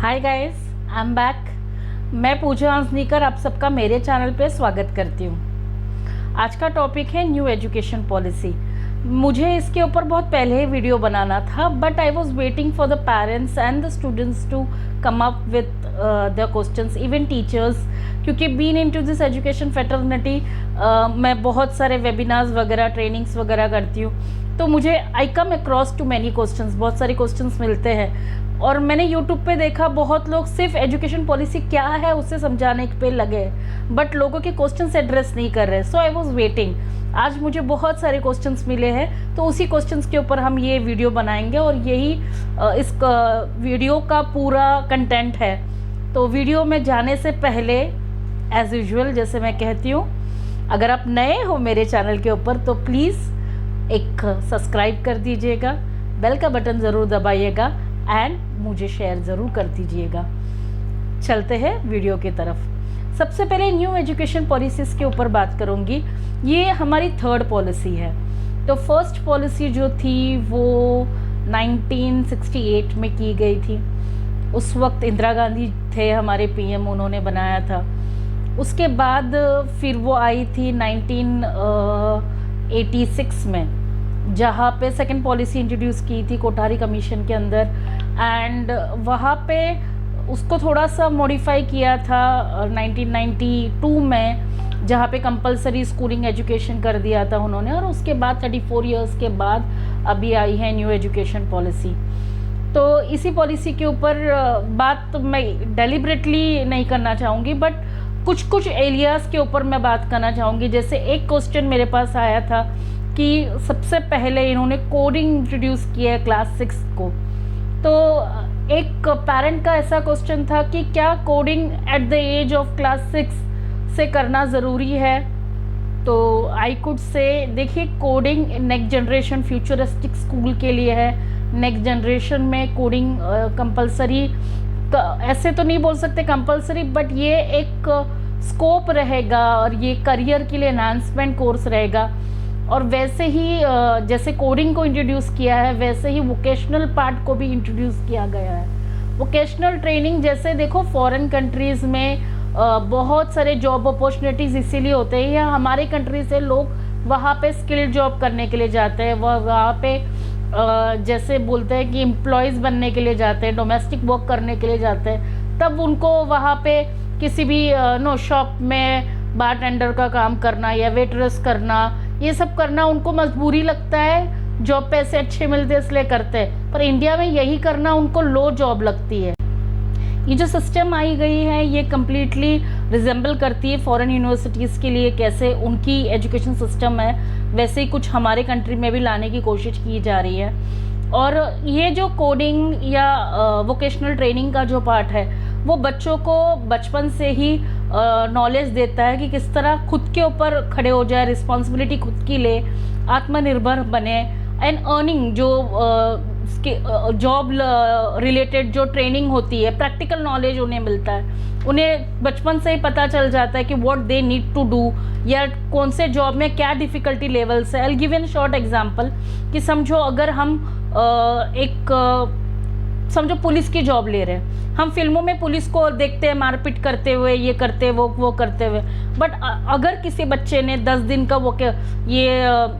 Hi guys, I am back. मैं पूजा आंसनीकर आप सबका मेरे चैनल पे स्वागत करती हूँ। आज का टॉपिक है न्यू एजुकेशन पॉलिसी। मुझे इसके ऊपर बहुत पहले ही वीडियो बनाना था, but I was waiting for the parents and the students to come up with the questions, even teachers, क्योंकि been into this education fraternity मैं बहुत सारे वेबिनार्स वगैरह, ट्रेनिंग्स वगैरह करती हूँ, तो मुझे I come across too many questions, बहुत सारे क्वेश्चंस मिलते हैं। और मैंने यूट्यूब पे देखा बहुत लोग सिर्फ एजुकेशन पॉलिसी क्या है उससे समझाने पे लगे, बट लोगों के क्वेश्चंस एड्रेस नहीं कर रहे। सो आई वाज वेटिंग। आज मुझे बहुत सारे क्वेश्चंस मिले हैं, तो उसी क्वेश्चंस के ऊपर हम ये वीडियो बनाएंगे और यही इस वीडियो का पूरा कंटेंट है। तो वीडियो में जाने से पहले एज यूजुअल जैसे मैं कहती हूँ, अगर आप नए हो मेरे चैनल के ऊपर तो प्लीज़ एक सब्सक्राइब कर दीजिएगा, बेल का बटन ज़रूर दबाइएगा एंड मुझे शेयर ज़रूर कर दीजिएगा। चलते हैं वीडियो की तरफ। सबसे पहले न्यू एजुकेशन पॉलिसीज़ के ऊपर बात करूँगी। ये हमारी थर्ड पॉलिसी है। तो फर्स्ट पॉलिसी जो थी वो 1968 में की गई थी। उस वक्त इंदिरा गांधी थे हमारे पीएम, उन्होंने बनाया था। उसके बाद फिर वो आई थी 1986 में, जहाँ पे सेकंड पॉलिसी इंट्रोड्यूस की थी कोठारी कमीशन के अंदर, एंड वहाँ पे उसको थोड़ा सा मॉडिफाई किया था 1992 में, जहाँ पे कंपलसरी स्कूलिंग एजुकेशन कर दिया था उन्होंने। और उसके बाद 34 इयर्स के बाद अभी आई है न्यू एजुकेशन पॉलिसी। तो इसी पॉलिसी के ऊपर बात मैं डेलिबरेटली नहीं करना चाहूँगी, बट कुछ कुछ एरियाज़ के ऊपर मैं बात करना चाहूँगी। जैसे एक क्वेश्चन मेरे पास आया था कि सबसे पहले इन्होंने कोडिंग इंट्रोड्यूस किया है क्लास 6 को। तो एक पेरेंट का ऐसा क्वेश्चन था कि क्या coding at the age of class 6 से करना ज़रूरी है। तो आई कुड से देखिए, coding next generation futuristic school के लिए है। नेक्स्ट जनरेशन में कोडिंग कंपलसरी, ऐसे तो नहीं बोल सकते कंपलसरी, बट ये एक स्कोप रहेगा और ये करियर के लिए एनहांसमेंट कोर्स रहेगा। और वैसे ही जैसे कोडिंग को इंट्रोड्यूस किया है, वैसे ही वोकेशनल पार्ट को भी इंट्रोड्यूस किया गया है। वोकेशनल ट्रेनिंग, जैसे देखो फॉरेन कंट्रीज़ में बहुत सारे जॉब अपॉर्चुनिटीज़ इसीलिए होते हैं, या हमारे कंट्री से लोग वहाँ पे स्किल जॉब करने के लिए जाते हैं, वहाँ पे जैसे बोलते हैं कि एम्प्लॉयज़ बनने के लिए जाते हैं, डोमेस्टिक वर्क करने के लिए जाते हैं। तब उनको वहाँ पे किसी भी शॉप में बारटेंडर का काम करना या वेटरेस करना, ये सब करना उनको मजबूरी लगता है। जॉब पैसे अच्छे मिलते इसलिए करते हैं, पर इंडिया में यही करना उनको लो जॉब लगती है। ये जो सिस्टम आई गई है ये कम्प्लीटली रिजेंबल करती है फॉरेन यूनिवर्सिटीज़ के लिए, कैसे उनकी एजुकेशन सिस्टम है वैसे ही कुछ हमारे कंट्री में भी लाने की कोशिश की जा रही है। और ये जो कोडिंग या वोकेशनल ट्रेनिंग का जो पार्ट है वो बच्चों को बचपन से ही नॉलेज देता है कि किस तरह खुद के ऊपर खड़े हो जाए, रिस्पॉन्सिबिलिटी खुद की ले, आत्मनिर्भर बने, एंड अर्निंग जो जॉब रिलेटेड जो ट्रेनिंग होती है, प्रैक्टिकल नॉलेज उन्हें मिलता है। उन्हें बचपन से ही पता चल जाता है कि what they need to do, या कौन से जॉब में क्या डिफ़िकल्टी लेवल्स है। I will give an short example कि समझो अगर हम समझो पुलिस की जॉब ले रहे हैं, हम फिल्मों में पुलिस को देखते हैं मारपीट करते हुए, ये करते वो करते हुए, बट अगर किसी बच्चे ने 10 दिन का ये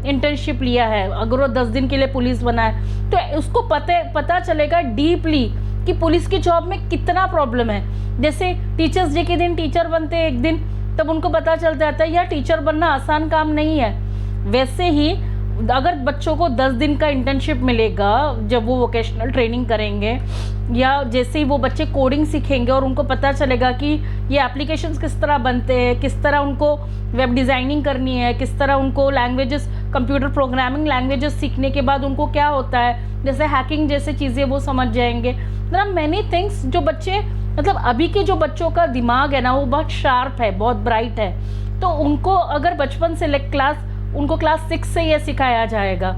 इंटर्नशिप लिया है, अगर वो 10 दिन के लिए पुलिस बना है, तो उसको पता चलेगा डीपली कि पुलिस की जॉब में कितना प्रॉब्लम है। जैसे टीचर्स डे के दिन टीचर बनते हैं एक दिन, तब उनको पता चल जाता है यार टीचर बनना आसान काम नहीं है। वैसे ही अगर बच्चों को 10 दिन का इंटर्नशिप मिलेगा जब वो वोकेशनल ट्रेनिंग करेंगे, या जैसे ही वो बच्चे कोडिंग सीखेंगे और उनको पता चलेगा कि ये एप्लीकेशंस किस तरह बनते हैं, किस तरह उनको वेब डिज़ाइनिंग करनी है, किस तरह उनको लैंग्वेजेस, कंप्यूटर प्रोग्रामिंग लैंग्वेजेस सीखने के बाद उनको क्या होता है, जैसे हैकिंग जैसे चीज़ें वो समझ जाएंगे। मतलब मैनी थिंग्स जो बच्चे, मतलब अभी के जो बच्चों का दिमाग है ना वो बहुत शार्प है, बहुत ब्राइट है। तो उनको अगर बचपन से उनको क्लास 6 से ये सिखाया जाएगा,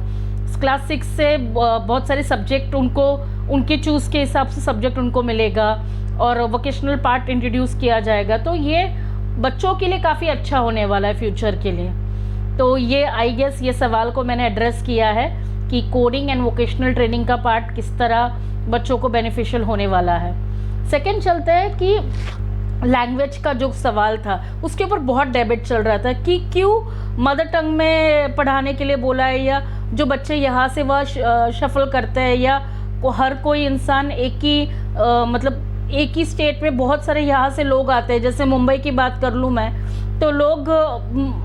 क्लास 6 से बहुत सारे सब्जेक्ट उनको उनके चूज़ के हिसाब से सब्जेक्ट उनको मिलेगा और वोकेशनल पार्ट इंट्रोड्यूस किया जाएगा। तो ये बच्चों के लिए काफ़ी अच्छा होने वाला है फ्यूचर के लिए। तो ये आई गेस ये सवाल को मैंने एड्रेस किया है कि कोडिंग एंड वोकेशनल ट्रेनिंग का पार्ट किस तरह बच्चों को बेनिफिशियल होने वाला है। सेकंड चलता है कि लैंग्वेज का जो सवाल था उसके ऊपर बहुत डिबेट चल रहा था कि क्यों मदर टंग में पढ़ाने के लिए बोला है, या जो बच्चे यहाँ से वह शफल करते हैं, या हर कोई इंसान एक ही मतलब एक ही स्टेट में बहुत सारे यहाँ से लोग आते हैं। जैसे मुंबई की बात कर लूँ मैं, तो लोग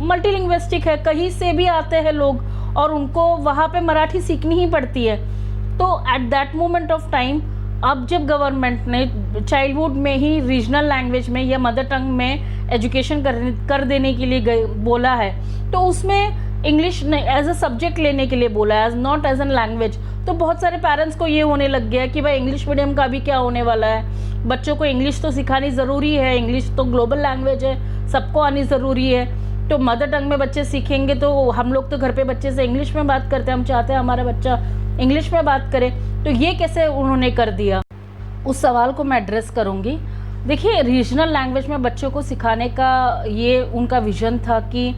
मल्टीलिंग्विस्टिक है, कहीं से भी आते हैं लोग और उनको वहाँ पे मराठी सीखनी ही पड़ती है। तो at that moment of time अब जब गवर्नमेंट ने चाइल्डहुड में ही रीजनल लैंग्वेज में या मदर टंग में एजुकेशन कर देने के लिए बोला है, तो उसमें इंग्लिश एज अ सब्जेक्ट लेने के लिए बोला है, as not as an language. तो बहुत सारे पेरेंट्स को ये होने लग गया कि भाई इंग्लिश मीडियम का भी क्या होने वाला है, बच्चों को इंग्लिश तो सिखानी ज़रूरी है, इंग्लिश तो ग्लोबल लैंग्वेज है, सबको आनी ज़रूरी है। तो मदर टंग में बच्चे सीखेंगे तो हम लोग तो घर पे बच्चे से इंग्लिश में बात करते हैं, हम चाहते हैं हमारा बच्चा इंग्लिश में बात करे, तो ये कैसे उन्होंने कर दिया, उस सवाल को मैं एड्रेस करूँगी। देखिए, रीजनल लैंग्वेज में बच्चों को सिखाने का ये उनका विजन था कि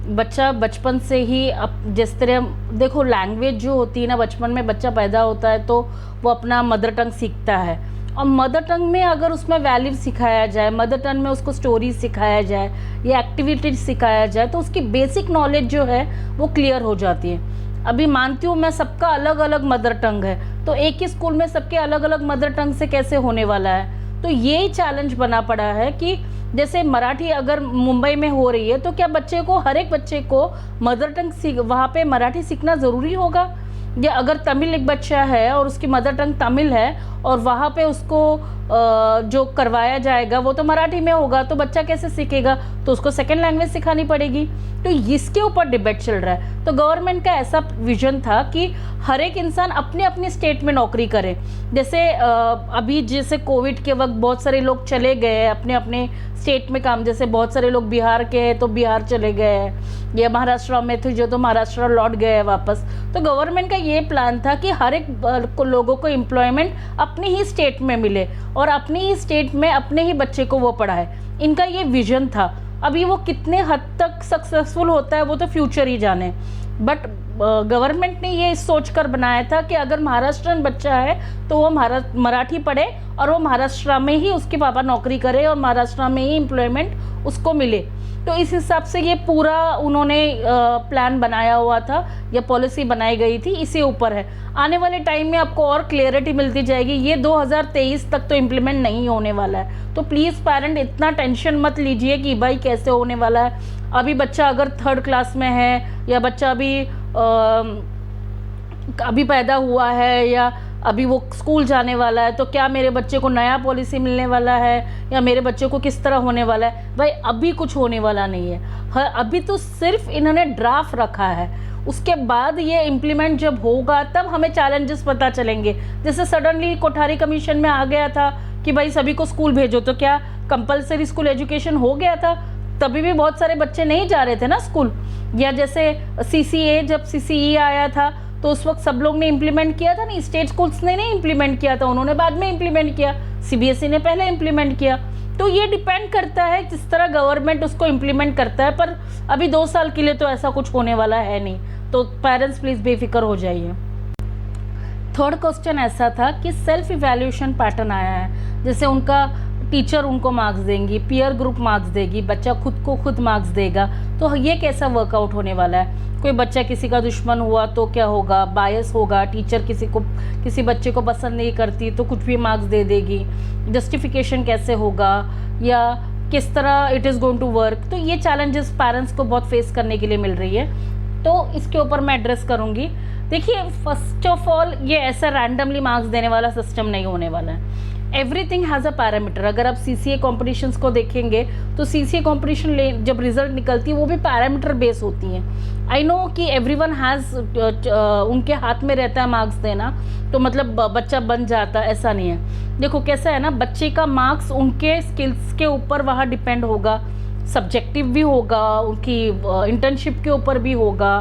बच्चा बचपन से ही जिस तरह देखो लैंग्वेज जो होती है ना, बचपन में बच्चा पैदा होता है तो वो अपना मदर टंग सीखता है, और मदर टंग में अगर उसमें वैल्यू सिखाया जाए, मदर टंग में उसको स्टोरीज सिखाया जाए या एक्टिविटीज सिखाया जाए, तो उसकी बेसिक नॉलेज जो है वो क्लियर हो जाती है। अभी मानती हूँ मैं, सबका अलग अलग मदर टंग है, तो एक ही स्कूल में सबके अलग अलग मदर टंग से कैसे होने वाला है। तो ये चैलेंज बना पड़ा है कि जैसे मराठी अगर मुंबई में हो रही है, तो क्या बच्चे को, हर एक बच्चे को मदर टंग वहाँ पे मराठी सीखना ज़रूरी होगा, या अगर तमिल एक बच्चा है और उसकी मदर टंग तमिल है और वहाँ पे उसको जो करवाया जाएगा वो तो मराठी में होगा, तो बच्चा कैसे सीखेगा, तो उसको सेकेंड लैंग्वेज सिखानी पड़ेगी। तो इसके ऊपर डिबेट चल रहा है। तो गवर्नमेंट का ऐसा विजन था कि हर एक इंसान अपने अपने स्टेट में नौकरी करे। जैसे अभी जैसे कोविड के वक्त बहुत सारे लोग चले गए अपने अपने स्टेट में काम, जैसे बहुत सारे लोग बिहार के हैं तो बिहार चले गए हैं, या महाराष्ट्र में थे जो तो महाराष्ट्र लौट गए हैं वापस। तो गवर्नमेंट का ये प्लान था कि हर एक लोगों को एम्प्लॉयमेंट अपने ही स्टेट में मिले और अपने ही स्टेट में अपने ही बच्चे को वो पढ़ाए। इनका ये विजन था। अभी वो कितने हद तक सक्सेसफुल होता है वो तो फ्यूचर ही जाने, बट गवर्नमेंट ने ये सोच कर बनाया था कि अगर महाराष्ट्रन बच्चा है तो वो मराठी पढ़े और वो महाराष्ट्र में ही उसके पापा नौकरी करे और महाराष्ट्र में ही एम्प्लॉयमेंट उसको मिले। तो इस हिसाब से ये पूरा उन्होंने प्लान बनाया हुआ था या पॉलिसी बनाई गई थी, इसी ऊपर है। आने वाले टाइम में आपको और क्लियरिटी मिलती जाएगी। ये 2023 तक तो इम्प्लीमेंट नहीं होने वाला है, तो प्लीज़ पेरेंट इतना टेंशन मत लीजिए कि भाई कैसे होने वाला है। अभी बच्चा अगर 3rd क्लास में है या बच्चा अभी पैदा हुआ है या अभी वो स्कूल जाने वाला है, तो क्या मेरे बच्चे को नया पॉलिसी मिलने वाला है या मेरे बच्चे को किस तरह होने वाला है, भाई अभी कुछ होने वाला नहीं है। अभी तो सिर्फ इन्होंने ड्राफ्ट रखा है, उसके बाद ये इम्प्लीमेंट जब होगा तब हमें चैलेंजेस पता चलेंगे। जैसे सडनली कोठारी कमीशन में आ गया था कि भाई सभी को स्कूल भेजो, तो क्या कंपलसरी स्कूल एजुकेशन हो गया था? तभी भी बहुत सारे बच्चे नहीं जा रहे थे ना स्कूल। या जैसे CCA जब CCE आया था तो उस वक्त सब लोग ने इम्प्लीमेंट किया था, नहीं स्टेट स्कूल्स ने नहीं इम्प्लीमेंट किया था, उन्होंने बाद में इम्प्लीमेंट किया, CBSE ने पहले इम्प्लीमेंट किया। तो ये डिपेंड करता है जिस तरह गवर्नमेंट उसको इम्प्लीमेंट करता है, पर अभी 2 साल के लिए तो ऐसा कुछ होने वाला है नहीं। तो पेरेंट्स प्लीज़ बेफिक्र हो जाइए। 3rd क्वेश्चन ऐसा था कि सेल्फ इवैल्यूएशन पैटर्न आया है, जैसे उनका टीचर उनको मार्क्स देंगी, पीयर ग्रुप मार्क्स देगी, बच्चा खुद को खुद मार्क्स देगा, तो ये कैसा वर्कआउट होने वाला है? कोई बच्चा किसी का दुश्मन हुआ तो क्या होगा? बायस होगा, टीचर किसी बच्चे को पसंद नहीं करती तो कुछ भी मार्क्स दे देगी, जस्टिफिकेशन कैसे होगा या किस तरह it is going to work? तो ये चैलेंजेस पेरेंट्स को बहुत फेस करने के लिए मिल रही है, तो इसके ऊपर मैं एड्रेस करूँगी। देखिए, फर्स्ट ऑफ ऑल ये ऐसा रैंडमली मार्क्स देने वाला सिस्टम नहीं होने वाला है। Everything has a parameter. अगर आप CCA कॉम्पिटिशन्स को देखेंगे तो CCA कॉम्पिटिशन जब रिजल्ट निकलती है वो भी पैरामीटर बेस होती हैं। आई नो कि एवरीवन हैज़ उनके हाथ में रहता है मार्क्स देना, तो मतलब बच्चा बन जाता, ऐसा नहीं है। देखो कैसा है ना, बच्चे का मार्क्स उनके स्किल्स के ऊपर वहाँ डिपेंड होगा, सब्जेक्टिव भी होगा, उनकी इंटर्नशिप के ऊपर भी होगा,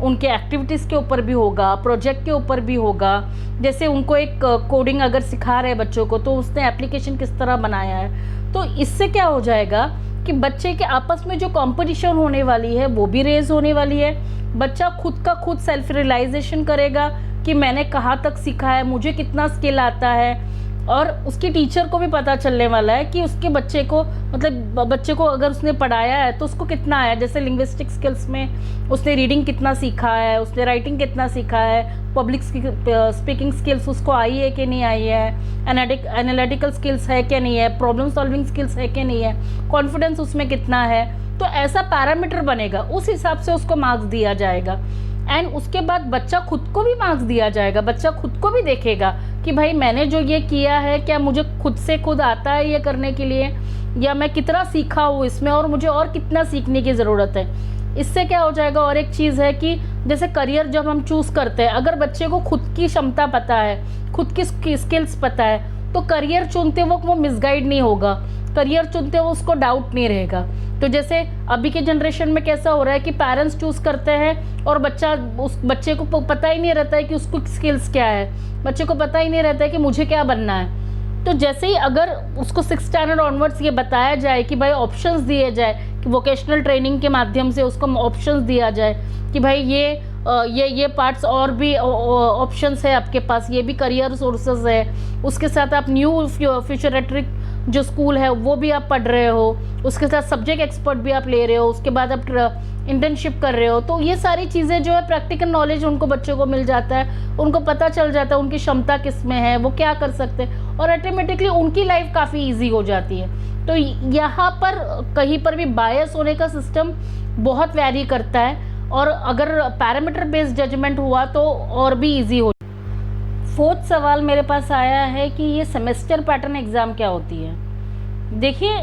उनके एक्टिविटीज़ के ऊपर भी होगा, प्रोजेक्ट के ऊपर भी होगा। जैसे उनको एक कोडिंग अगर सिखा रहे बच्चों को तो उसने एप्लीकेशन किस तरह बनाया है, तो इससे क्या हो जाएगा कि बच्चे के आपस में जो कंपटीशन होने वाली है वो भी रेज होने वाली है। बच्चा खुद का खुद सेल्फ रियलाइजेशन करेगा कि मैंने कहाँ तक सीखा है, मुझे कितना स्किल आता है, और उसकी टीचर को भी पता चलने वाला है कि उसके बच्चे को, मतलब बच्चे को अगर उसने पढ़ाया है तो उसको कितना आया। जैसे लिंग्विस्टिक स्किल्स में उसने रीडिंग कितना सीखा है, उसने राइटिंग कितना सीखा है, पब्लिक स्पीकिंग स्किल्स उसको आई है कि नहीं आई है, एनालिटिकल स्किल्स है कि नहीं है, प्रॉब्लम सॉल्विंग स्किल्स है कि नहीं है, कॉन्फिडेंस उसमें कितना है। तो ऐसा पैरामीटर बनेगा, उस हिसाब से उसको मार्क्स दिया जाएगा। एंड उसके बाद बच्चा खुद को भी मार्क्स दिया जाएगा, बच्चा खुद को भी देखेगा कि भाई मैंने जो ये किया है क्या मुझे खुद से खुद आता है ये करने के लिए, या मैं कितना सीखा हूँ इसमें और मुझे और कितना सीखने की ज़रूरत है। इससे क्या हो जाएगा, और एक चीज़ है कि जैसे करियर जब हम चूज़ करते हैं, अगर बच्चे को खुद की क्षमता पता है, खुद की स्किल्स पता है, तो करियर चुनते वक्त वो मिसगाइड नहीं होगा, करियर चुनते हुए उसको डाउट नहीं रहेगा। तो जैसे अभी के जनरेशन में कैसा हो रहा है कि पेरेंट्स चूज़ करते हैं और उस बच्चे को पता ही नहीं रहता है कि उसको स्किल्स क्या है, बच्चे को पता ही नहीं रहता है कि मुझे क्या बनना है। तो जैसे ही अगर उसको 6th स्टैंडर्ड ऑनवर्ड्स ये बताया जाए कि भाई ऑप्शंस दिए जाए, कि वोकेशनल ट्रेनिंग के माध्यम से उसको ऑप्शंस दिया जाए कि भाई ये पार्ट्स और भी ऑप्शंस है आपके पास, ये भी करियर सोर्सेज है, उसके साथ आप न्यू फ्यूचरिस्टिक जो स्कूल है वो भी आप पढ़ रहे हो, उसके साथ सब्जेक्ट एक्सपर्ट भी आप ले रहे हो, उसके बाद आप इंटर्नशिप कर रहे हो। तो ये सारी चीज़ें जो है प्रैक्टिकल नॉलेज उनको बच्चों को मिल जाता है, उनको पता चल जाता है उनकी क्षमता किस में है, वो क्या कर सकते हैं, और ऑटोमेटिकली उनकी लाइफ काफ़ी ईजी हो जाती है। तो यहाँ पर कहीं पर भी बायस होने का सिस्टम बहुत वैरी करता है, और अगर पैरामीटर बेस्ड जजमेंट हुआ तो और भी ईजी हो। 4th सवाल मेरे पास आया है कि ये सेमेस्टर पैटर्न एग्ज़ाम क्या होती है। देखिए,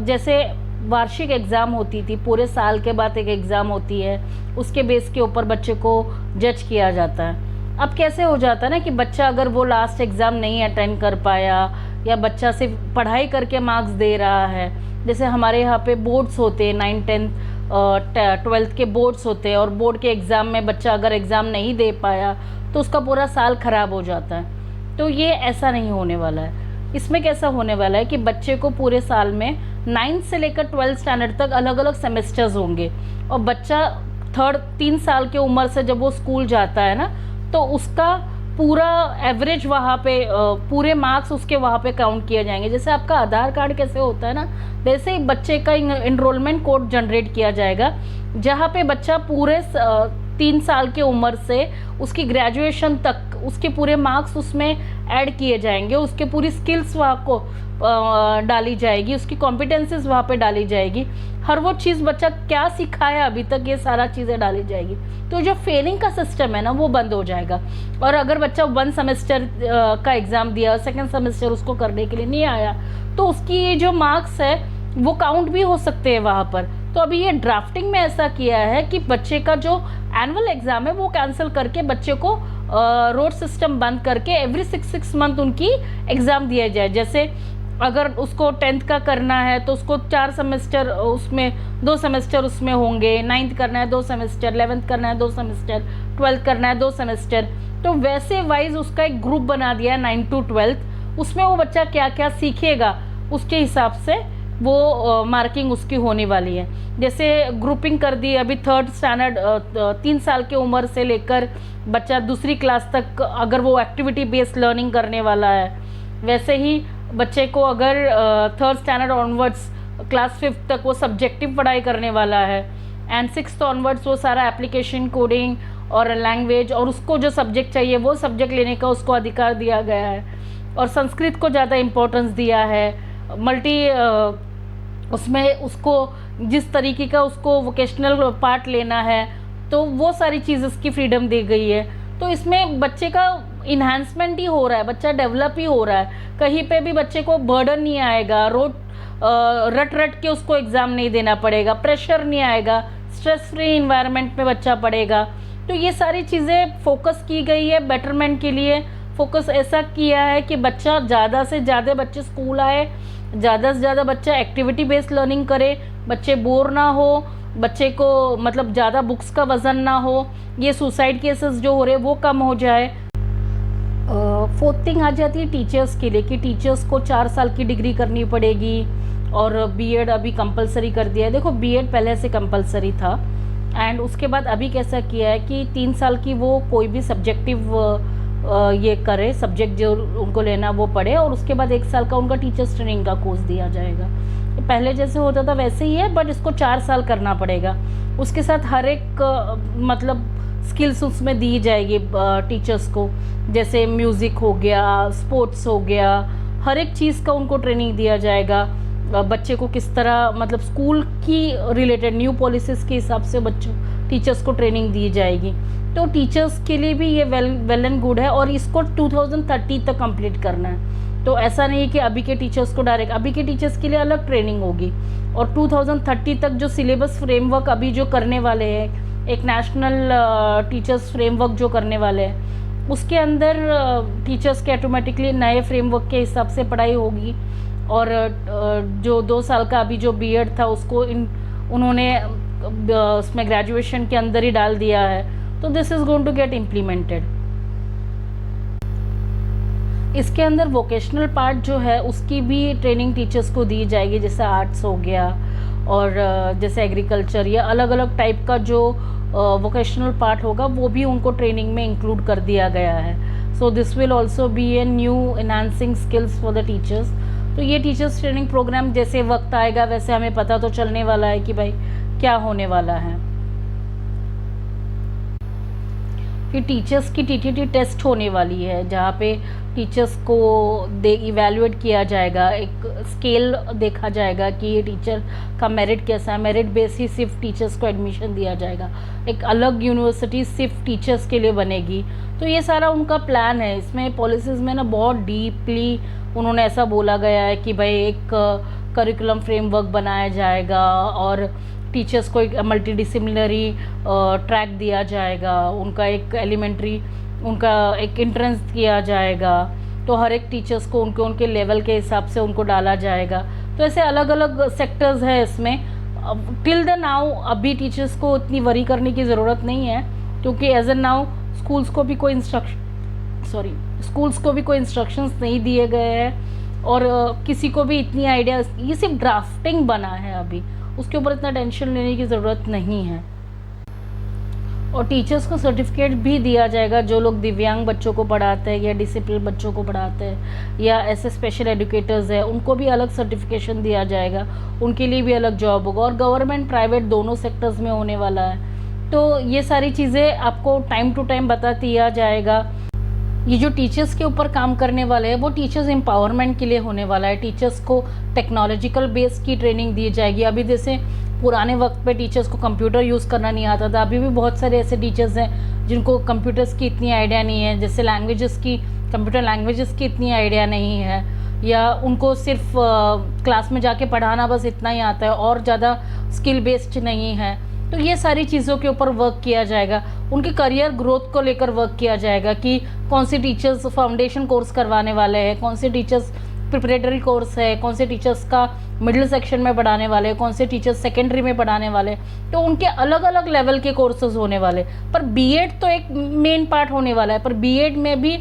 जैसे वार्षिक एग्ज़ाम होती थी, पूरे साल के बाद एक एग्ज़ाम होती है, उसके बेस के ऊपर बच्चे को जज किया जाता है। अब कैसे हो जाता है ना कि बच्चा अगर वो लास्ट एग्ज़ाम नहीं अटेंड कर पाया, या बच्चा सिर्फ पढ़ाई करके मार्क्स दे रहा है, जैसे हमारे यहाँ पे बोर्ड्स होते हैं, 9th 10th 12th के बोर्ड्स होते हैं, और बोर्ड के एग्ज़ाम में बच्चा अगर एग्ज़ाम नहीं दे पाया तो उसका पूरा साल ख़राब हो जाता है। तो ये ऐसा नहीं होने वाला है। इसमें कैसा होने वाला है कि बच्चे को पूरे साल में 9th से लेकर 12th स्टैंडर्ड तक अलग अलग सेमेस्टर्स होंगे, और बच्चा 3 साल की उम्र से जब वो स्कूल जाता है ना, तो उसका पूरा एवरेज वहाँ पे पूरे मार्क्स उसके वहाँ पे काउंट किए जाएंगे। जैसे आपका आधार कार्ड कैसे होता है ना, वैसे ही बच्चे का इनरोलमेंट कोड जनरेट किया जाएगा, जहाँ पे बच्चा पूरे 3 साल की उम्र से उसकी ग्रेजुएशन तक उसके पूरे मार्क्स उसमें ऐड किए जाएंगे, उसके पूरी स्किल्स वहाँ को डाली जाएगी, उसकी कॉम्पिटेंसीज वहाँ पे डाली जाएगी, हर वो चीज़ बच्चा क्या सीखा है अभी तक ये सारा चीज़ें डाली जाएगी। तो जो फेलिंग का सिस्टम है ना वो बंद हो जाएगा। और अगर बच्चा 1 सेमेस्टर का एग्ज़ाम दिया, 2nd सेमेस्टर उसको करने के लिए नहीं आया, तो उसकी ये जो मार्क्स है वो काउंट भी हो सकते हैं वहाँ पर। तो अभी ये ड्राफ्टिंग में ऐसा किया है कि बच्चे का जो एनुअल एग्ज़ाम है वो कैंसिल करके बच्चे को रोड सिस्टम बंद करके एवरी 6 मंथ उनकी एग्ज़ाम दिया जाए। जैसे अगर उसको 10th का करना है तो उसको 4 सेमेस्टर, उसमें 2 सेमेस्टर उसमें होंगे, 9th करना है 2 सेमेस्टर, 11th करना है 2 सेमेस्टर, 12th करना है 2 सेमेस्टर। तो वैसे वाइज उसका एक ग्रुप बना दिया है 9 to 12th, उसमें वो बच्चा क्या क्या सीखेगा उसके हिसाब से वो मार्किंग उसकी होने वाली है। जैसे ग्रुपिंग कर दी अभी 3rd स्टैंडर्ड 3 साल की उम्र से लेकर बच्चा 2री क्लास तक अगर वो एक्टिविटी बेस्ड लर्निंग करने वाला है, वैसे ही बच्चे को अगर 3rd standard onwards class 5th तक वो सब्जेक्टिव पढ़ाई करने वाला है, एंड 6th ऑनवर्ड्स वो सारा एप्लीकेशन, कोडिंग और लैंग्वेज, और उसको जो सब्जेक्ट चाहिए वो सब्जेक्ट लेने का उसको अधिकार दिया गया है। और संस्कृत को ज़्यादा इम्पोर्टेंस दिया है, उसमें उसको जिस तरीके का उसको वोकेशनल पार्ट लेना है तो वो सारी चीज़ उसकी फ्रीडम दी गई है। तो इसमें बच्चे का इन्हांसमेंट ही हो रहा है, बच्चा डेवलप ही हो रहा है। कहीं पे भी बच्चे को बर्डन नहीं आएगा, रट रट के उसको एग्ज़ाम नहीं देना पड़ेगा, प्रेशर नहीं आएगा, स्ट्रेस फ्री इन्वायरमेंट में बच्चा पढ़ेगा। तो ये सारी चीज़ें फोकस की गई है बेटरमेंट के लिए। फोकस ऐसा किया है कि बच्चा ज़्यादा से ज़्यादा बच्चे स्कूल आए, ज़्यादा से ज़्यादा बच्चा एक्टिविटी बेस्ड लर्निंग करे, बच्चे बोर ना हो, बच्चे को मतलब ज़्यादा बुक्स का वज़न ना हो, ये सुसाइड केसेस जो हो रहे हैं वो कम हो जाए। 4th थिंग आ जाती है टीचर्स के लिए कि टीचर्स को 4 साल की डिग्री करनी पड़ेगी, और बीएड अभी कंपलसरी कर दिया है। देखो बीएड पहले से कंपलसरी था, एंड उसके बाद अभी कैसा किया है कि 3 साल की वो कोई भी सब्जेक्टिव ये करे, सब्जेक्ट जो उनको लेना वो पढ़े, और उसके बाद 1 साल का उनका टीचर्स ट्रेनिंग का कोर्स दिया जाएगा। पहले जैसे होता था वैसे ही है, बट इसको 4 साल करना पड़ेगा। उसके साथ हर एक मतलब स्किल्स उसमें दी जाएगी टीचर्स को, जैसे म्यूज़िक हो गया, स्पोर्ट्स हो गया, हर एक चीज़ का उनको ट्रेनिंग दिया जाएगा। बच्चे को किस तरह मतलब स्कूल की रिलेटेड न्यू पॉलिसीज़ के हिसाब से बच्चों टीचर्स को ट्रेनिंग दी जाएगी। तो टीचर्स के लिए भी ये वेल एंड गुड है, और इसको 2030 तक कंप्लीट करना है। तो ऐसा नहीं है कि अभी के टीचर्स को डायरेक्ट, अभी के टीचर्स के लिए अलग ट्रेनिंग होगी, और 2030 तक जो सिलेबस फ्रेमवर्क अभी जो करने वाले हैं, एक नेशनल टीचर्स फ्रेमवर्क जो करने वाले हैं, उसके अंदर टीचर्स के ऑटोमेटिकली नए फ्रेमवर्क के हिसाब से पढ़ाई होगी। और जो 2 साल का अभी जो बीएड था उसको उन्होंने उसमें ग्रेजुएशन के अंदर ही डाल दिया है। तो this is going to get implemented. इसके अंदर वोकेशनल पार्ट जो है उसकी भी ट्रेनिंग टीचर्स को दी जाएगी, जैसे आर्ट्स हो गया और जैसे एग्रीकल्चर या अलग अलग टाइप का जो वोकेशनल पार्ट होगा वो भी उनको ट्रेनिंग में इंक्लूड कर दिया गया है। So this will also be a new enhancing skills for the teachers. तो ये टीचर्स ट्रेनिंग प्रोग्राम जैसे वक्त आएगा वैसे हमें पता तो चलने वाला है कि भाई क्या होने वाला है। फिर टीचर्स की टीटीटी टेस्ट होने वाली है, जहाँ पे टीचर्स को इवैल्यूएट किया जाएगा, एक स्केल देखा जाएगा कि ये टीचर का मेरिट कैसा है। मेरिट बेस ही सिर्फ टीचर्स को एडमिशन दिया जाएगा, एक अलग यूनिवर्सिटी सिर्फ टीचर्स के लिए बनेगी। तो ये सारा उनका प्लान है। इसमें पॉलिसीज़ में ना बहुत डीपली उन्होंने ऐसा बोला गया है कि भाई एक करिकुलम फ्रेमवर्क बनाया जाएगा और टीचर्स को एक मल्टीडिसिप्लिनरी ट्रैक दिया जाएगा, उनका एक एलिमेंट्री उनका एक एंट्रेंस किया जाएगा। तो हर एक टीचर्स को उनके लेवल के हिसाब से उनको डाला जाएगा। तो ऐसे अलग अलग सेक्टर्स है इसमें। टिल द नाउ अभी टीचर्स को इतनी वरी करने की ज़रूरत नहीं है, क्योंकि एज एन नाउ स्कूल्स को भी कोई इंस्ट्रक्शंस नहीं दिए गए हैं, और किसी को भी इतनी आइडिया, ये सिर्फ ड्राफ्टिंग बना है अभी, उसके ऊपर इतना टेंशन लेने की ज़रूरत नहीं है। और टीचर्स को सर्टिफिकेट भी दिया जाएगा, जो लोग दिव्यांग बच्चों को पढ़ाते हैं या डिसेबल्ड बच्चों को पढ़ाते हैं या ऐसे स्पेशल एजुकेटर्स हैं, उनको भी अलग सर्टिफिकेशन दिया जाएगा, उनके लिए भी अलग जॉब होगा। और गवर्नमेंट प्राइवेट दोनों सेक्टर्स में होने वाला है। तो ये सारी चीज़ें आपको टाइम टू टाइम बता दिया जाएगा। ये जो टीचर्स के ऊपर काम करने वाले हैं वो टीचर्स एम्पावरमेंट के लिए होने वाला है। टीचर्स को टेक्नोलॉजिकल बेस की ट्रेनिंग दी जाएगी। अभी जैसे पुराने वक्त पे टीचर्स को कंप्यूटर यूज़ करना नहीं आता था, अभी भी बहुत सारे ऐसे टीचर्स हैं जिनको कंप्यूटर्स की इतनी आइडिया नहीं है, जैसे कंप्यूटर लैंग्वेजेस की इतनी आइडिया नहीं है, या उनको सिर्फ क्लास में जाके पढ़ाना बस इतना ही आता है और ज़्यादा स्किल बेस्ड नहीं है। तो ये सारी चीज़ों के ऊपर वर्क किया जाएगा। उनके करियर ग्रोथ को लेकर वर्क किया जाएगा कि कौन से टीचर्स फाउंडेशन कोर्स करवाने वाले हैं, कौन से टीचर्स प्रिपरेटरी कोर्स है, कौन से टीचर्स का मिडिल सेक्शन में पढ़ाने वाले हैं, कौन से टीचर्स सेकेंडरी में पढ़ाने वाले हैं। तो उनके अलग अलग लेवल के कोर्सेज होने वाले। पर बीएड तो एक मेन पार्ट होने वाला है, पर बीएड में भी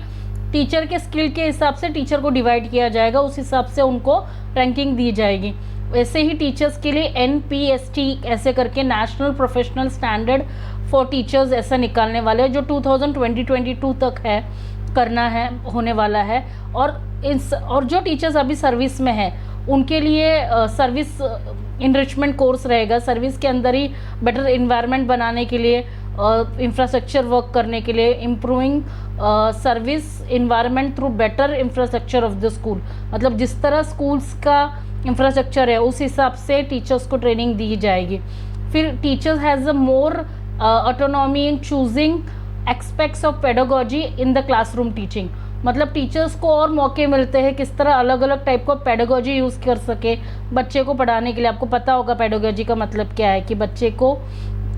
टीचर के स्किल के हिसाब से टीचर को डिवाइड किया जाएगा, उस हिसाब से उनको रैंकिंग दी जाएगी। वैसे ही टीचर्स के लिए NPST ऐसे करके national professional standard for teachers ऐसा निकालने वाले हैं, जो 2022 तक है करना है होने वाला है। और जो टीचर्स अभी सर्विस में है उनके लिए सर्विस इनरिचमेंट कोर्स रहेगा। सर्विस के अंदर ही बेटर इन्वायरमेंट बनाने के लिए, इंफ्रास्ट्रक्चर वर्क करने के लिए, improving service environment through better infrastructure of the school. मतलब जिस तरह स्कूल्स का इंफ्रास्ट्रक्चर है उस हिसाब से टीचर्स को ट्रेनिंग दी जाएगी। फिर teachers has a more autonomy in choosing aspects of pedagogy in the classroom teaching. मतलब टीचर्स को और मौके मिलते हैं किस तरह अलग अलग टाइप का पेडागोजी यूज़ कर सके बच्चे को पढ़ाने के लिए। आपको पता होगा पेडागोजी का मतलब क्या है, कि बच्चे को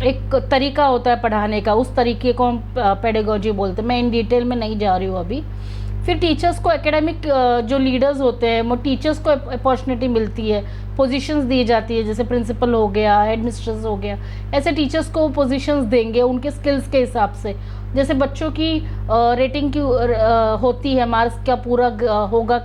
एक तरीका होता है पढ़ाने का, उस तरीके को हम पेडागोजी बोलते हैं। मैं इन डिटेल में नहीं जा रही हूँ अभी। फिर टीचर्स को एकेडमिक जो लीडर्स होते हैं वो टीचर्स को अपॉर्चुनिटी मिलती है, पोजीशंस दी जाती है, जैसे प्रिंसिपल हो गया, हेडमिस्ट्रेस हो गया, ऐसे टीचर्स को पोजीशंस देंगे उनके स्किल्स के हिसाब से। जैसे बच्चों की रेटिंग की होती है, मार्क्स का पूरा होगा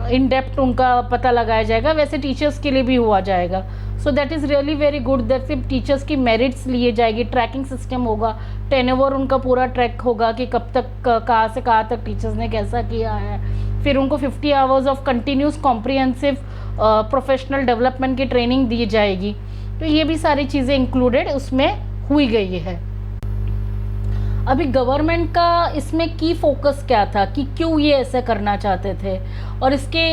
इन डेप्थ उनका पता लगाया जाएगा, वैसे टीचर्स के लिए भी हुआ जाएगा। So that is really very good that सिर्फ टीचर्स की मेरिट्स लिए जाएगी, ट्रैकिंग सिस्टम होगा, टेनओवर उनका पूरा ट्रैक होगा कि कब तक कहाँ से कहाँ तक टीचर्स ने कैसा किया है। फिर उनको 50 hours of continuous comprehensive professional development की ट्रेनिंग दी जाएगी। तो ये भी सारी चीज़ें इंक्लूडेड उसमें हुई गई है। अभी गवर्नमेंट का इसमें की फोकस क्या था कि क्यों ये ऐसे करना चाहते थे, और इसके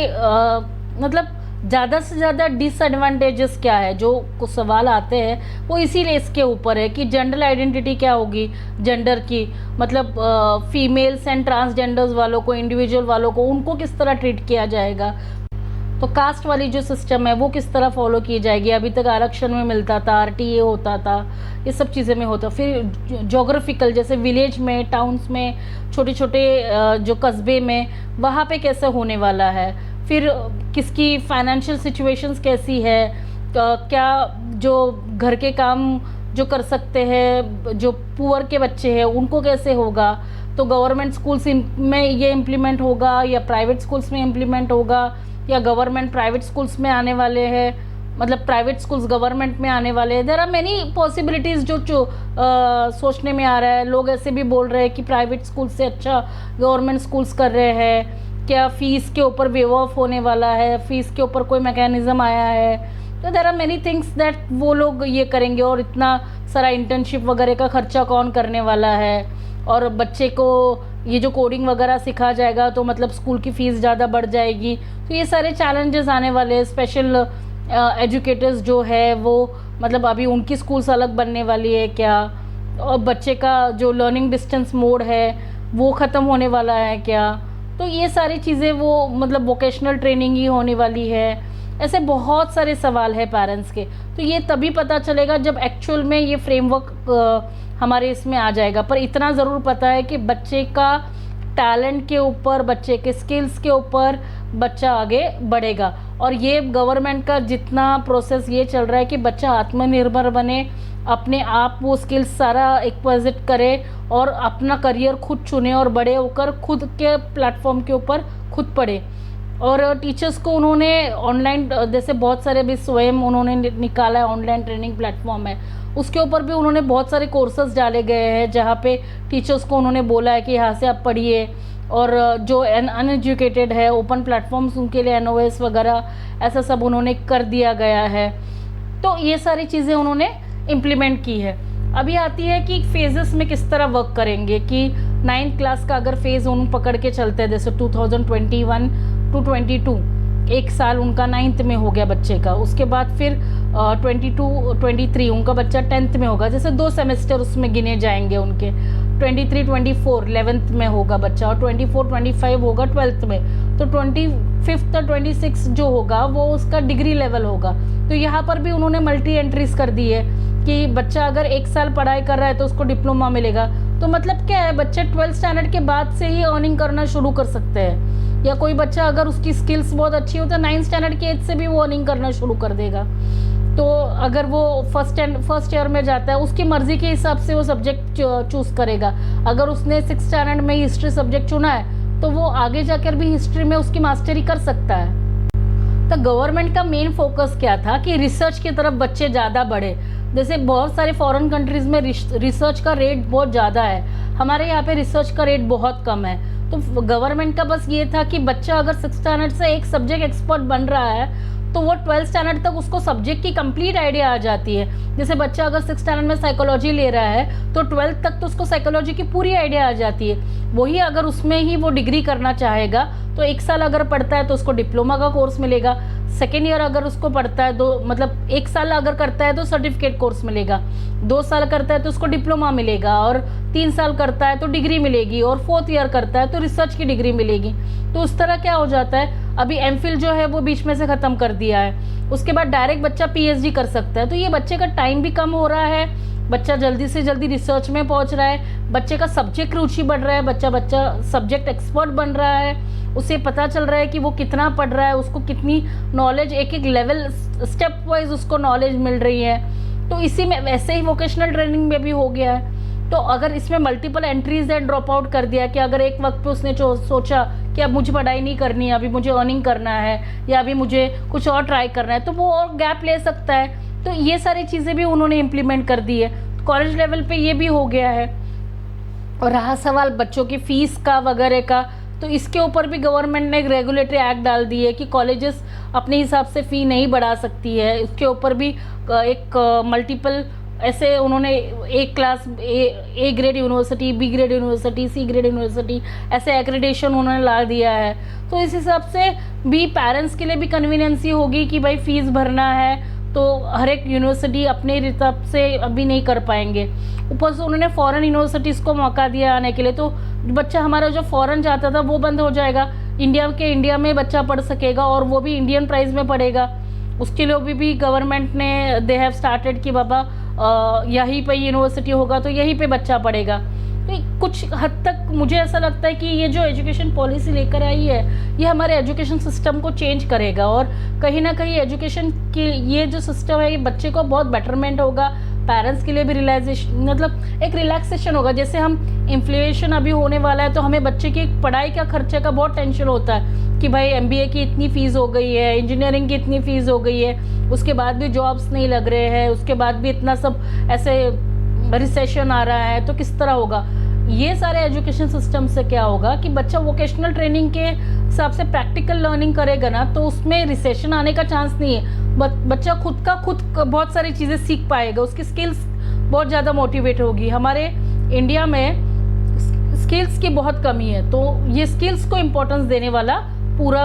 मतलब ज़्यादा से ज़्यादा डिसएडवांटेजेस क्या है, जो कुछ सवाल आते हैं वो इसीलिए इसके ऊपर है कि जेंडर आइडेंटिटी क्या होगी, जेंडर की मतलब फीमेल्स एंड ट्रांसजेंडर्स वालों को, इंडिविजुअल वालों को, उनको किस तरह ट्रीट किया जाएगा। तो कास्ट वाली जो सिस्टम है वो किस तरह फॉलो की जाएगी। अभी तक आरक्षण में मिलता था, आरटीए होता था, ये सब चीज़ें में होता। फिर जोग्राफिकल जैसे विलेज में, टाउन्स में, छोटे छोटे जो कस्बे में, वहाँ पे कैसे होने वाला है। फिर किसकी फाइनेंशियल सिचुएशंस कैसी है, क्या जो घर के काम जो कर सकते हैं, जो पुअर के बच्चे हैं उनको कैसे होगा। तो गवर्नमेंट स्कूल्स में ये इम्प्लीमेंट होगा या प्राइवेट स्कूल्स में इम्प्लीमेंट होगा, या गवर्नमेंट प्राइवेट स्कूल्स में आने वाले हैं, मतलब प्राइवेट स्कूल्स गवर्नमेंट में आने वाले हैं। देयर आर मेनी पॉसिबिलिटीज़ जो सोचने में आ रहा है। लोग ऐसे भी बोल रहे हैं कि प्राइवेट स्कूल से अच्छा गवर्नमेंट स्कूल्स कर रहे हैं। क्या फ़ीस के ऊपर वेव ऑफ होने वाला है, फ़ीस के ऊपर कोई मैकेनिज़्म आया है। तो there are many things that वो लोग ये करेंगे। और इतना सारा इंटर्नशिप वगैरह का खर्चा कौन करने वाला है, और बच्चे को ये जो कोडिंग वगैरह सिखा जाएगा तो मतलब स्कूल की फ़ीस ज़्यादा बढ़ जाएगी। तो ये सारे चैलेंजेस आने वाले हैं। स्पेशल एजुकेटर्स जो है वो मतलब अभी उनकी स्कूल्स अलग बनने वाली है क्या, और बच्चे का जो लर्निंग डिस्टेंस मोड है वो ख़त्म होने वाला है क्या। तो ये सारी चीज़ें वो मतलब वोकेशनल ट्रेनिंग ही होने वाली है। ऐसे बहुत सारे सवाल है पेरेंट्स के। तो ये तभी पता चलेगा जब एक्चुअल में ये फ्रेमवर्क हमारे इसमें आ जाएगा। पर इतना ज़रूर पता है कि बच्चे का टैलेंट के ऊपर, बच्चे के स्किल्स के ऊपर बच्चा आगे बढ़ेगा। और ये गवर्नमेंट का जितना प्रोसेस ये चल रहा है कि बच्चा आत्मनिर्भर बने, अपने आप वो स्किल्स सारा एक्विजिट करे और अपना करियर खुद चुने और बड़े होकर खुद के प्लेटफॉर्म के ऊपर खुद पढ़े। और टीचर्स को उन्होंने ऑनलाइन जैसे बहुत सारे भी स्वयं उन्होंने निकाला है, ऑनलाइन ट्रेनिंग प्लेटफॉर्म है, उसके ऊपर भी उन्होंने बहुत सारे कोर्सेज डाले गए हैं जहाँ पे टीचर्स को उन्होंने बोला है कि यहाँ से आप पढ़िए। और जो अनएजुकेटेड है, ओपन प्लेटफॉर्म्स उनके लिए NOS वगैरह ऐसा सब उन्होंने कर दिया गया है। तो ये सारी चीज़ें उन्होंने इम्प्लीमेंट की है। अभी आती है कि फेजेस में किस तरह वर्क करेंगे कि 9th क्लास का अगर फेज़ उन पकड़ के चलते हैं, जैसे 2021 to 22, एक साल उनका 9th में हो गया बच्चे का। उसके बाद फिर 22-23 उनका बच्चा 10th में होगा, जैसे 2 सेमेस्टर उसमें गिने जाएंगे उनके। 23-24 11th में होगा बच्चा, और 24-25 होगा 12th में। तो 25th और 26 जो होगा वो उसका डिग्री लेवल होगा। तो यहाँ पर भी उन्होंने मल्टी एंट्रीज कर दी है कि बच्चा अगर 1 साल पढ़ाई कर रहा है तो उसको डिप्लोमा मिलेगा। तो मतलब क्या है, बच्चे 12th स्टैंडर्ड के बाद से ही अर्निंग करना शुरू कर सकते हैं। या कोई बच्चा अगर उसकी स्किल्स बहुत अच्छी हो तो 9th स्टैंडर्ड के एज से भी वो अर्निंग करना शुरू कर देगा। तो अगर वो फर्स्ट ईयर में जाता है, उसकी मर्ज़ी के हिसाब से वो सब्जेक्ट चूज़ करेगा। अगर उसने 6th स्टैंडर्ड में हिस्ट्री सब्जेक्ट चुना है तो वो आगे जाकर भी हिस्ट्री में उसकी मास्टरी कर सकता है। तो गवर्नमेंट का मेन फोकस क्या था कि रिसर्च की तरफ बच्चे ज़्यादा बढ़े। जैसे बहुत सारे फॉरेन कंट्रीज़ में रिसर्च का रेट बहुत ज़्यादा है, हमारे यहाँ पे रिसर्च का रेट बहुत कम है। तो गवर्नमेंट का बस ये था कि बच्चा अगर 6th स्टैंडर्ड से एक सब्जेक्ट एक्सपर्ट बन रहा है तो वो 12th स्टैंडर्ड तक उसको सब्जेक्ट की कंप्लीट आइडिया आ जाती है। जैसे बच्चा अगर 6th स्टैंडर्ड में साइकोलॉजी ले रहा है तो 12th तक तो उसको साइकोलॉजी की पूरी आइडिया आ जाती है। वही अगर उसमें ही वो डिग्री करना चाहेगा तो 1 साल अगर पढ़ता है तो उसको डिप्लोमा का कोर्स मिलेगा। 2nd ईयर अगर उसको पढ़ता है तो मतलब 1 साल अगर करता है तो सर्टिफिकेट कोर्स मिलेगा, 2 साल करता है तो उसको डिप्लोमा मिलेगा, और 3 साल करता है तो डिग्री मिलेगी, और 4th ईयर करता है तो रिसर्च की डिग्री मिलेगी। तो उस तरह क्या हो जाता है, अभी MPhil जो है वो बीच में से ख़त्म कर दिया है, उसके बाद डायरेक्ट बच्चा PhD कर सकता है। तो ये बच्चे का टाइम भी कम हो रहा है, बच्चा जल्दी से जल्दी रिसर्च में पहुंच रहा है, बच्चे का सब्जेक्ट रुचि बढ़ रहा है, बच्चा सब्जेक्ट एक्सपर्ट बन रहा है, उसे पता चल रहा है कि वो कितना पढ़ रहा है, उसको कितनी नॉलेज, एक एक लेवल स्टेप वाइज उसको नॉलेज मिल रही है। तो इसी में वैसे ही वोकेशनल ट्रेनिंग में भी हो गया है। तो अगर इसमें मल्टीपल एंट्रीज है, ड्रॉप आउट कर दिया कि अगर एक वक्त पे उसने सोचा कि अब मुझे पढ़ाई नहीं करनी है, अभी मुझे अर्निंग करना है या अभी मुझे कुछ और ट्राई करना है, तो वो और गैप ले सकता है। तो ये सारी चीज़ें भी उन्होंने इम्प्लीमेंट कर दी है, कॉलेज लेवल पे ये भी हो गया है। और रहा सवाल बच्चों की फ़ीस का वगैरह का, तो इसके ऊपर भी गवर्नमेंट ने एक रेगुलेटरी एक्ट डाल दी है कि कॉलेजेस अपने हिसाब से फ़ी नहीं बढ़ा सकती है। उसके ऊपर भी एक मल्टीपल ऐसे उन्होंने एक class A grade university, B grade university, C grade university, ऐसे एक्रेडिटेशन उन्होंने ला दिया है। तो इस हिसाब से भी पेरेंट्स के लिए भी कन्वीनियंसी होगी कि भाई फ़ीस भरना है, तो हर एक यूनिवर्सिटी अपने हिसाब से अभी नहीं कर पाएंगे। ऊपर से उन्होंने फ़ॉरेन यूनिवर्सिटीज़ को मौका दिया आने के लिए, तो बच्चा हमारा जो फ़ॉरेन जाता था वो बंद हो जाएगा, इंडिया में बच्चा पढ़ सकेगा और वो भी इंडियन प्राइस में पढ़ेगा। उसके लिए भी गवर्नमेंट ने दे हैव स्टार्टेड कि बाबा यहीं पे यूनिवर्सिटी होगा तो यहीं पे बच्चा पढ़ेगा। तो कुछ हद तक मुझे ऐसा लगता है कि ये जो एजुकेशन पॉलिसी लेकर आई है ये हमारे एजुकेशन सिस्टम को चेंज करेगा, और कहीं ना कहीं एजुकेशन की ये जो सिस्टम है ये बच्चे को बहुत बेटरमेंट होगा, पेरेंट्स के लिए भी रियलाइजेशन, मतलब एक रिलैक्सेशन होगा। जैसे हम इन्फ्लेशन अभी होने वाला है तो हमें बच्चे की पढ़ाई का खर्चे का बहुत टेंशन होता है कि भाई MBA की इतनी फ़ीस हो गई है, इंजीनियरिंग की इतनी फ़ीस हो गई है, उसके बाद भी जॉब्स नहीं लग रहे हैं, उसके बाद भी इतना सब ऐसे रिसेशन आ रहा है, तो किस तरह होगा। ये सारे एजुकेशन सिस्टम से क्या होगा कि बच्चा वोकेशनल ट्रेनिंग के हिसाब से प्रैक्टिकल लर्निंग करेगा ना, तो उसमें रिसेशन आने का चांस नहीं है। बच्चा खुद बहुत सारी चीज़ें सीख पाएगा, उसकी स्किल्स बहुत ज़्यादा मोटिवेट होगी। हमारे इंडिया में स्किल्स की बहुत कमी है, तो ये स्किल्स को इम्पोर्टेंस देने वाला पूरा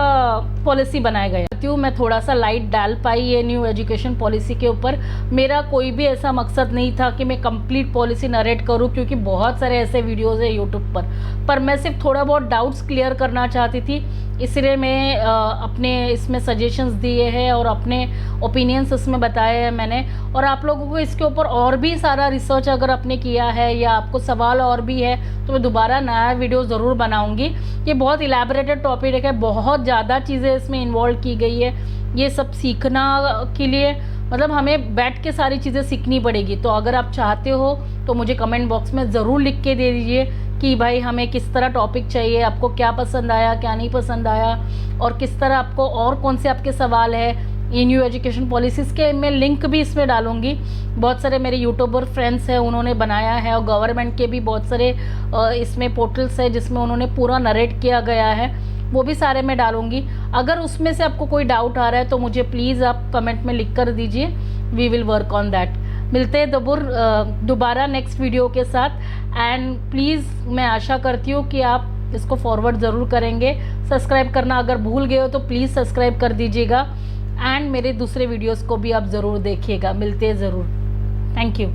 पॉलिसी बनाया गया। मैं थोड़ा सा लाइट डाल पाई ये न्यू एजुकेशन पॉलिसी के ऊपर। मेरा कोई भी ऐसा मकसद नहीं था कि मैं कंप्लीट पॉलिसी नरेट करूं, क्योंकि बहुत सारे ऐसे वीडियोस है यूट्यूब पर मैं सिर्फ थोड़ा बहुत डाउट्स क्लियर करना चाहती थी, इसलिए मैं अपने इसमें सजेशंस दिए हैं और अपने ओपिनियंस इसमें बताए हैं मैंने। और आप लोगों को इसके ऊपर और भी सारा रिसर्च अगर आपने किया है या आपको सवाल और भी है तो मैं दोबारा नया वीडियो ज़रूर बनाऊंगी। ये बहुत इलेबोरेटेड टॉपिक है, बहुत ज़्यादा चीज़ें इसमें इन्वॉल्व की गई है। ये सब सीखना के लिए मतलब हमें बैठ के सारी चीज़ें सीखनी पड़ेगी। तो अगर आप चाहते हो तो मुझे कमेंट बॉक्स में ज़रूर लिख के दे दीजिए कि भाई हमें किस तरह टॉपिक चाहिए, आपको क्या पसंद आया, क्या नहीं पसंद आया, और किस तरह आपको और कौन से आपके सवाल है ये न्यू एजुकेशन पॉलिसीज़ के। मैं लिंक भी इसमें डालूंगी। बहुत सारे मेरे यूट्यूबर फ्रेंड्स हैं, उन्होंने बनाया है, और गवर्नमेंट के भी बहुत सारे इसमें पोर्टल्स है जिसमें उन्होंने पूरा नरेट किया गया है, वो भी सारे मैं डालूंगी। अगर उसमें से आपको कोई डाउट आ रहा है तो मुझे प्लीज़ आप कमेंट में लिख कर दीजिए, we will work on that. मिलते हैं दोबारा नेक्स्ट वीडियो के साथ। एंड प्लीज़ मैं आशा करती हूँ कि आप इसको फॉरवर्ड ज़रूर करेंगे। सब्सक्राइब करना अगर भूल गए हो तो प्लीज़ सब्सक्राइब कर दीजिएगा, एंड मेरे दूसरे वीडियोस को भी आप ज़रूर देखिएगा। मिलते हैं ज़रूर। Thank you.